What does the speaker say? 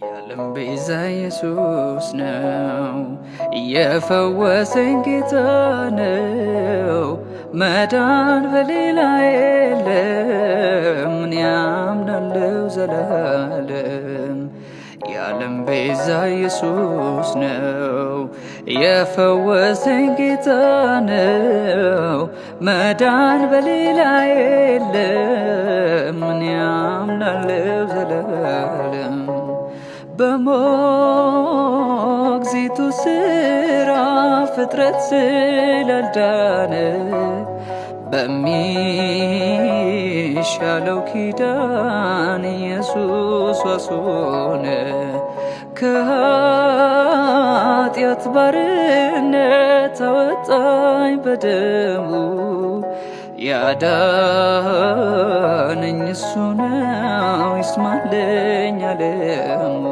የዓለም ቤዛ ኢየሱስ ነው፣ የፈወሰኝ ጌታ ነው። መዳን በሌላ የለም፣ እኔ አምናለሁ ዘላለም። የዓለም ቤዛ ኢየሱስ ነው፣ የፈወሰኝ ጌታ ነው። መዳን በሌላ የለም፣ እኔ አምናለሁ ዘላለም። በሞግዚቱ ሥራ ፍጥረት ስላልዳነ በሚሻለው ኪዳን ኢየሱስ ዋስ ሆነ። ከኃጢአት ባርነት አወጣኝ በደሙ፣ ያዳነኝ እሱ ነው ይስማለኝ ዓለሙ።